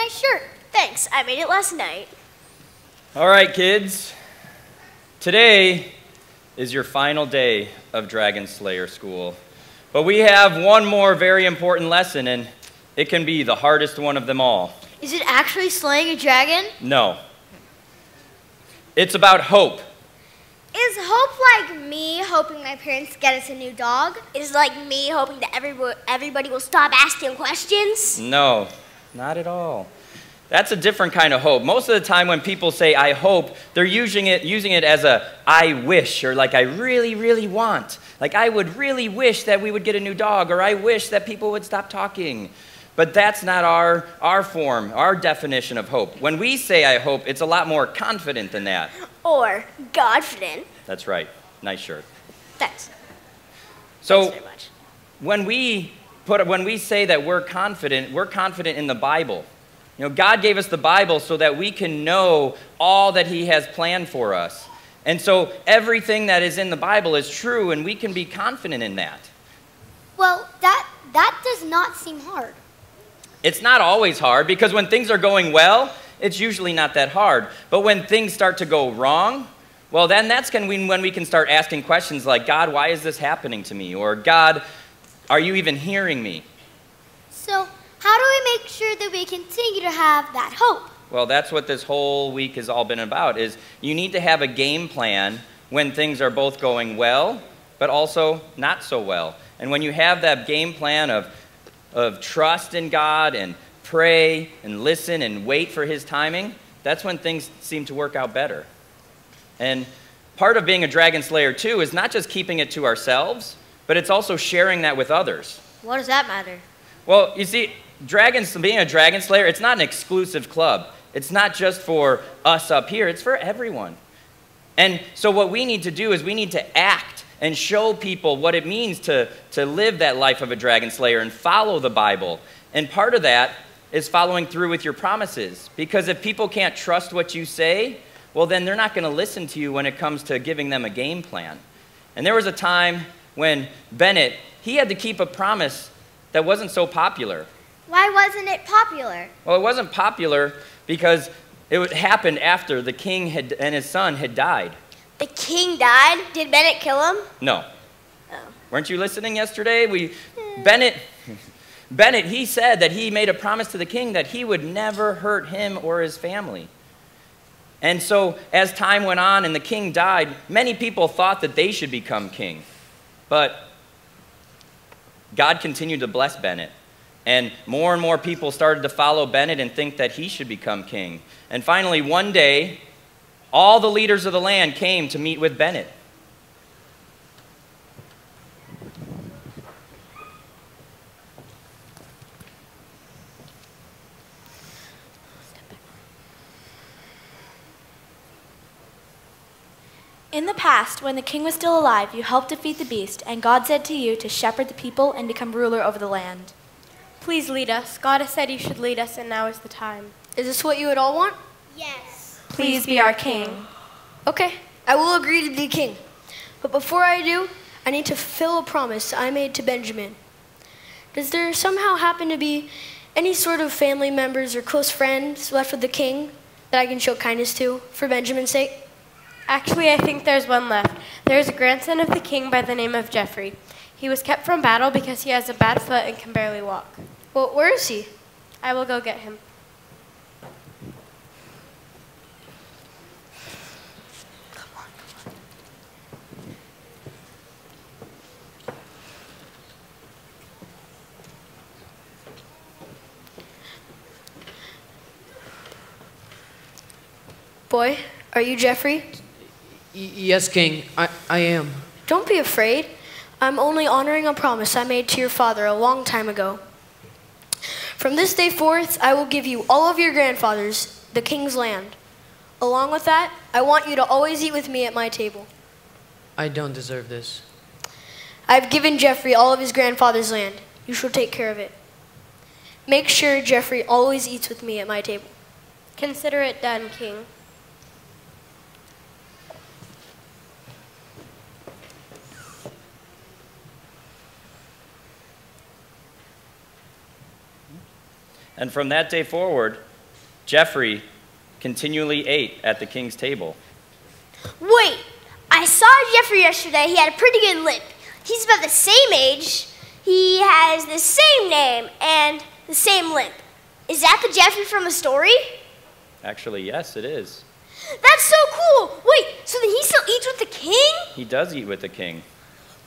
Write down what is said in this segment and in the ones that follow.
nice shirt. Thanks, I made it last night. All right, kids. Today is your final day of Dragon Slayer school. But we have one more very important lesson, and it can be the hardest one of them all. Is it actually slaying a dragon? No. It's about hope. Is hope like me hoping my parents get us a new dog? Is it like me hoping that everybody will stop asking questions? No, not at all. That's a different kind of hope. Most of the time when people say, I hope, they're using it as a I wish, or like I really, really want. Like I would really wish that we would get a new dog, or I wish that people would stop talking. But that's not our form, our definition of hope. When we say I hope, it's a lot more confident than that. Or Godfident. That's right. Nice shirt. Thanks. So Thanks very much. when we say that we're confident in the Bible. You know, God gave us the Bible so that we can know all that He has planned for us. And so everything that is in the Bible is true, and we can be confident in that. Well, that does not seem hard. It's not always hard, because when things are going well, it's usually not that hard. But when things start to go wrong, well, then that's when we can start asking questions like, God, why is this happening to me? Or, God, are you even hearing me? So, how do we make sure that we continue to have that hope? Well, that's what this whole week has all been about, is you need to have a game plan when things are both going well, but also not so well. And when you have that game plan of trust in God and pray and listen and wait for His timing, that's when things seem to work out better. And part of being a Dragon Slayer, too, is not just keeping it to ourselves, but it's also sharing that with others. What does that matter? Well, you see, being a Dragon Slayer, it's not an exclusive club. It's not just for us up here. It's for everyone. And so what we need to do is we need to act and show people what it means to live that life of a Dragon Slayer and follow the Bible. And part of that is following through with your promises. Because if people can't trust what you say, well, then they're not going to listen to you when it comes to giving them a game plan. And there was a time when Bennett, he had to keep a promise that wasn't so popular. Why wasn't it popular? Well, it wasn't popular because it happened after the king and his son had died. The king died? Did Bennett kill him? No. Oh. Weren't you listening yesterday? Bennett, he said that he made a promise to the king that he would never hurt him or his family. And so as time went on and the king died, many people thought that they should become king. But God continued to bless Bennett. And more people started to follow Bennett and think that he should become king. And finally, one day, all the leaders of the land came to meet with Bennett. In the past, when the king was still alive, you helped defeat the beast, and God said to you to shepherd the people and become ruler over the land. Please lead us. God has said you should lead us, and now is the time. Is this what you would all want? Yes. Please be our king. Okay, I will agree to be king. But before I do, I need to fulfill a promise I made to Benjamin. Does there somehow happen to be any sort of family members or close friends left with the king that I can show kindness to for Benjamin's sake? Actually, I think there's one left. There is a grandson of the king by the name of Geoffrey. He was kept from battle because he has a bad foot and can barely walk. Well, where is he? I will go get him. Boy, are you Geoffrey? Yes, King, I am. Don't be afraid. I'm only honoring a promise I made to your father a long time ago. From this day forth, I will give you all of your grandfathers, the king's land. Along with that, I want you to always eat with me at my table. I don't deserve this. I've given Geoffrey all of his grandfather's land. You shall take care of it. Make sure Geoffrey always eats with me at my table. Consider it done, King. And from that day forward, Jeffrey continually ate at the king's table. Wait, I saw Jeffrey yesterday. He had a pretty good lip. He's about the same age. He has the same name and the same limp. Is that the Jeffrey from the story? Actually, yes, it is. That's so cool. Wait, so then he still eats with the king? He does eat with the king.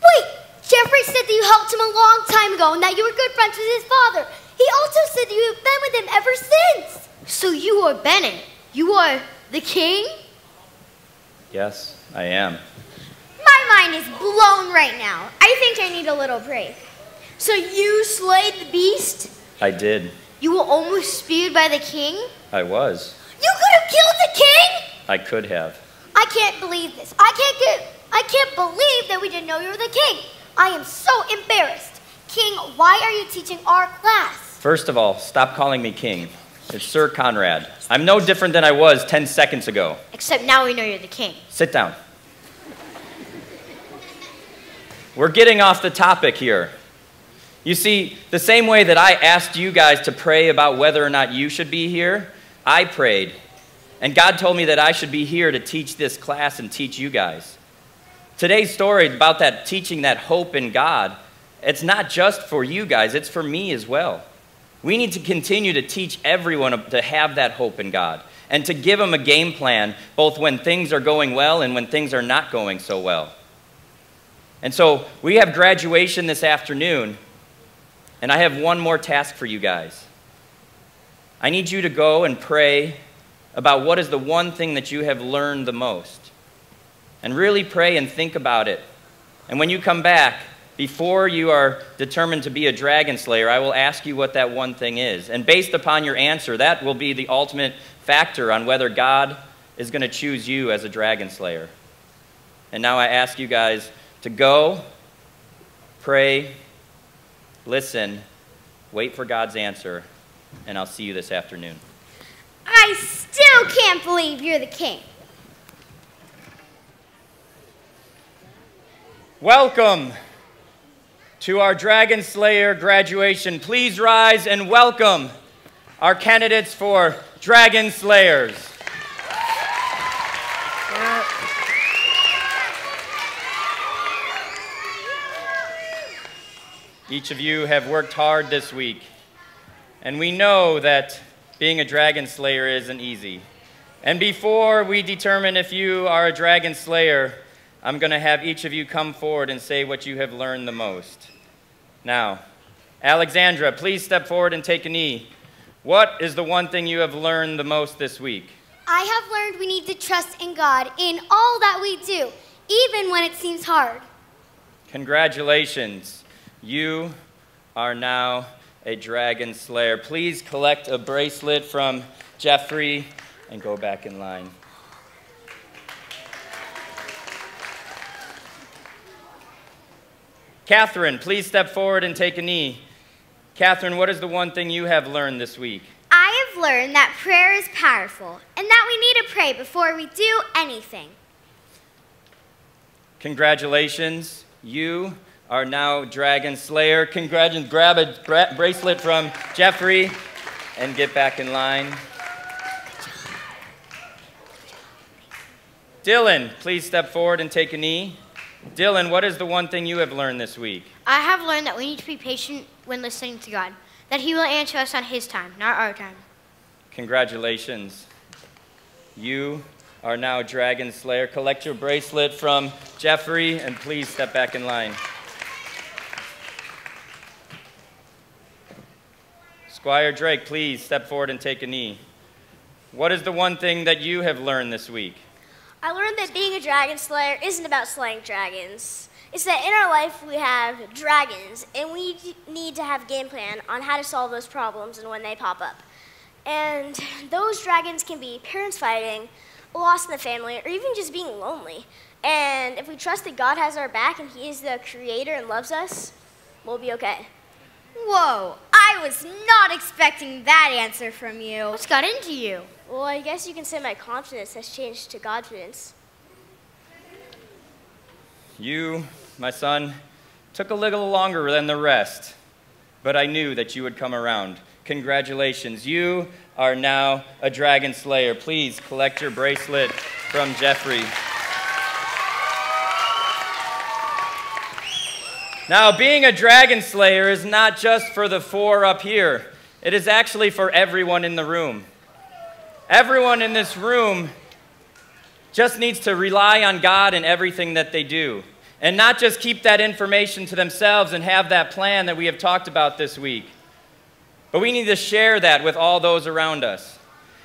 Wait, Jeffrey said that you helped him a long time ago and that you were good friends with his father. He also said that you have been with him ever since. So you are Bennett. You are the king? Yes, I am. My mind is blown right now. I think I need a little break. So you slayed the beast? I did. You were almost speared by the king? I was. You could have killed the king? I could have. I can't believe this. I can't believe that we didn't know you were the king. I am so embarrassed. King, why are you teaching our class? First of all, stop calling me king. It's Sir Conrad. I'm no different than I was 10 seconds ago. Except now we know you're the king. Sit down. We're getting off the topic here. You see, the same way that I asked you guys to pray about whether or not you should be here, I prayed. And God told me that I should be here to teach this class and teach you guys. Today's story about that teaching that hope in God, it's not just for you guys, it's for me as well. We need to continue to teach everyone to have that hope in God and to give them a game plan both when things are going well and when things are not going so well. And so we have graduation this afternoon, and I have one more task for you guys. I need you to go and pray about what is the one thing that you have learned the most. And really pray and think about it. And when you come back, before you are determined to be a dragon slayer, I will ask you what that one thing is. And based upon your answer, that will be the ultimate factor on whether God is going to choose you as a dragon slayer. And now I ask you guys to go, pray, listen, wait for God's answer, and I'll see you this afternoon. I still can't believe you're the king. Welcome to our Dragon Slayer graduation. Please rise and welcome our candidates for Dragon Slayers. Each of you have worked hard this week, and we know that being a Dragon Slayer isn't easy. And before we determine if you are a Dragon Slayer, I'm going to have each of you come forward and say what you have learned the most. Now, Alexandra, please step forward and take a knee. What is the one thing you have learned the most this week? I have learned we need to trust in God in all that we do, even when it seems hard. Congratulations. You are now a Dragon Slayer. Please collect a bracelet from Jeffrey and go back in line. Catherine, please step forward and take a knee. Catherine, what is the one thing you have learned this week? I have learned that prayer is powerful and that we need to pray before we do anything. Congratulations. You are now Dragon Slayer. Congratulations. Grab a bracelet from Jeffrey and get back in line. Dylan, please step forward and take a knee. Dylan, what is the one thing you have learned this week? I have learned that we need to be patient when listening to God, that He will answer us on His time, not our time. Congratulations. You are now Dragon Slayer. Collect your bracelet from Jeffrey and please step back in line. Squire Drake, please step forward and take a knee. What is the one thing that you have learned this week? I learned that being a dragon slayer isn't about slaying dragons. It's that in our life we have dragons, and we need to have a game plan on how to solve those problems and when they pop up. And those dragons can be parents fighting, a loss in the family, or even just being lonely. And if we trust that God has our back and He is the creator and loves us, we'll be okay. Whoa, I was not expecting that answer from you. What's got into you? Well, I guess you can say my confidence has changed to confidence. You, my son, took a little longer than the rest, but I knew that you would come around. congratulations. You are now a dragon slayer. Please collect your bracelet from Jeffrey. Now, being a dragon slayer is not just for the 4 up here. It is actually for everyone in the room. Everyone in this room just needs to rely on God in everything that they do, and not just keep that information to themselves and have that plan that we have talked about this week. But we need to share that with all those around us.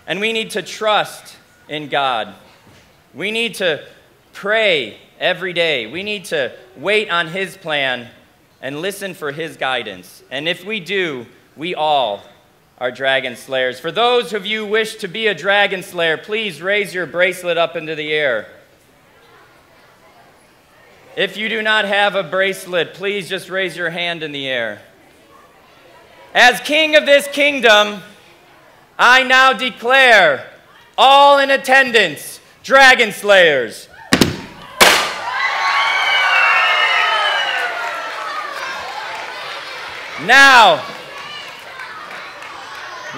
And we need to trust in God. We need to pray every day. We need to wait on His plan and listen for His guidance. And if we do, we all are dragon slayers. For those of you who wish to be a dragon slayer, please raise your bracelet up into the air. If you do not have a bracelet, please just raise your hand in the air. As king of this kingdom, I now declare all in attendance dragon slayers. Now,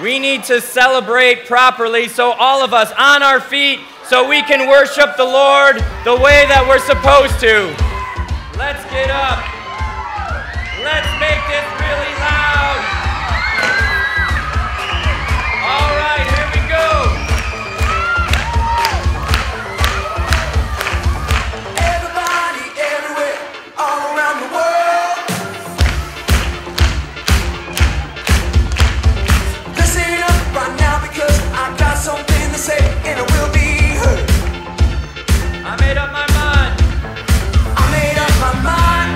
we need to celebrate properly, so all of us on our feet, so we can worship the Lord the way that we're supposed to. Let's get up. Let's make this really loud. All right, here we go. Everybody, everywhere, all around the world. Listen up right now, because I got something to say, and it will be heard. I made up my mind. I made up my mind,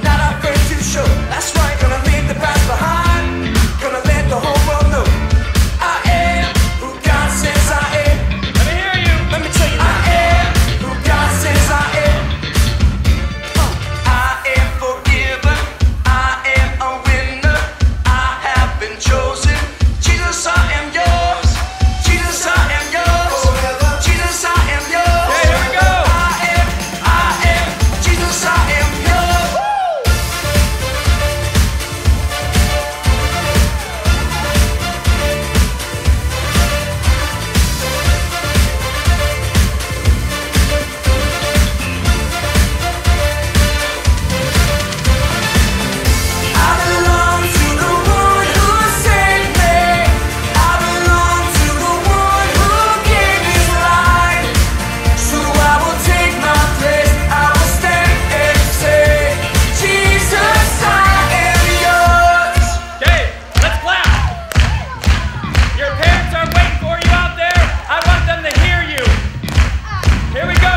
not afraid to show. That's right, gonna leave the past behind. Gonna let the whole world know I am who God says I am. Let me hear you. Let me tell you, I am who God says I am. I am forgiven. I am a winner. I have been chosen. Jesus, I am yours. Jesus, I am yours. Jesus, I am yours. Okay, here we go. I am. Jesus, I am yours. I belong to the one who saved me. I belong to the one who gave his life. So I will take my place. I will stand and say, Jesus, I am yours. Okay, let's clap. Your parents are waiting for you out there. I want them to hear you. Here we go.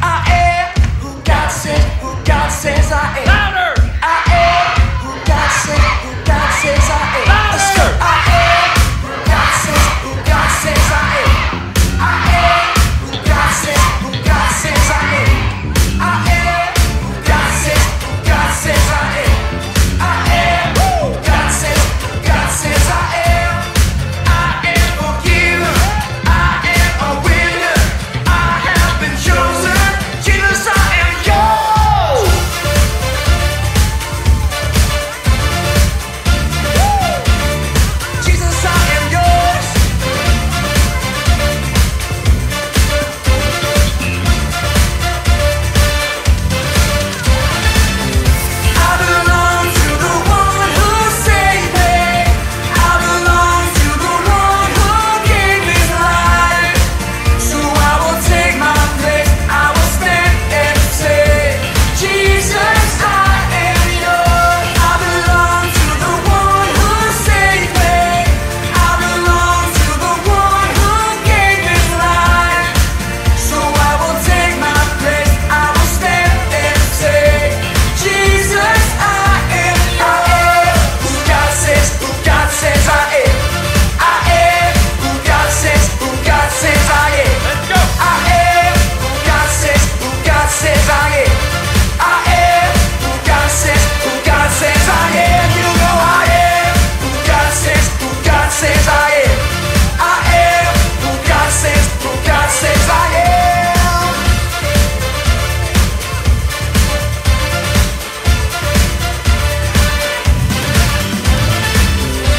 I am who God says I am. Louder. I am who God says I am. Let's go. I am who God says I am. I am who God says I am. I am who God says I am. I am who God says I am. I am forgiven. I am a winner. I have been chosen. Jesus, I am yours. Jesus, I am yours. I belong to the one who saved me. I belong to the one who gave his life. So I will take my place. I will stand and say, Jesus, I am yours. I belong to the one who saved me. I belong to the one who gave his life. So I will take my place. I will stand and say, Jesus, I am who God says I am. I am who God says I am. Let's go. I am who God says I am. I am who God says I am. You know I am who God says I am. I am who God says I am.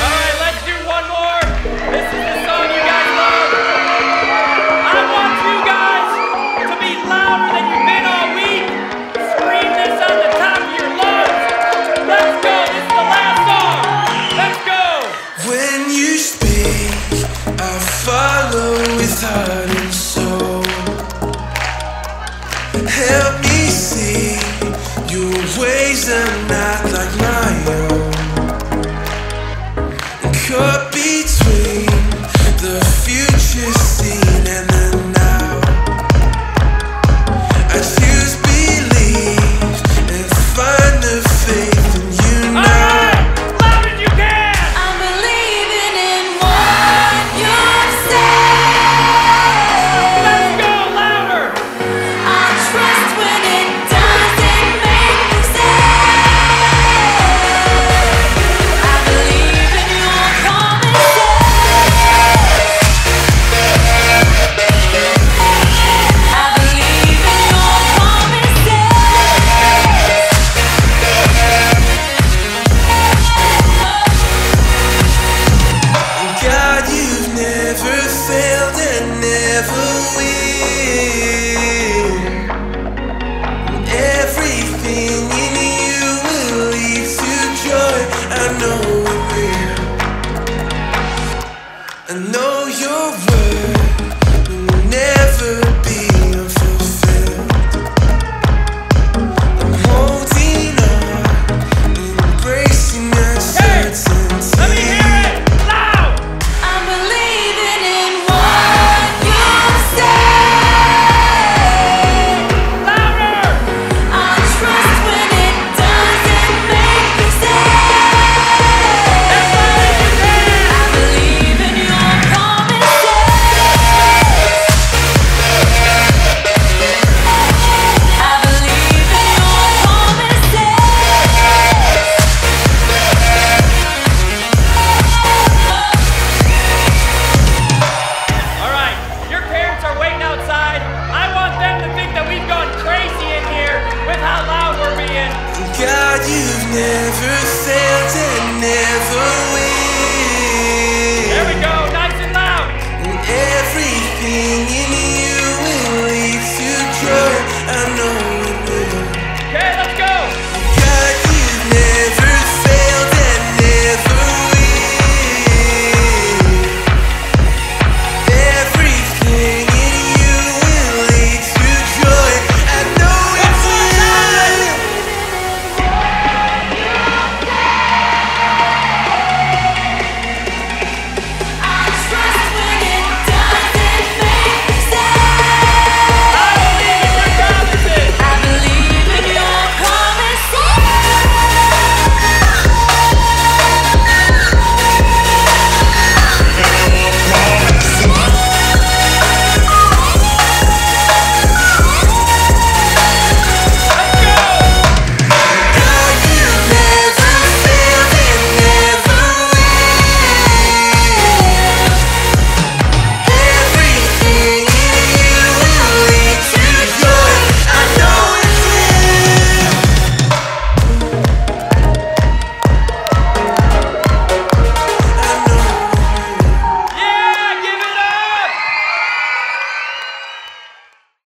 All right, you speak, I follow with heart and soul. Help me see your ways are not like my own. Caught between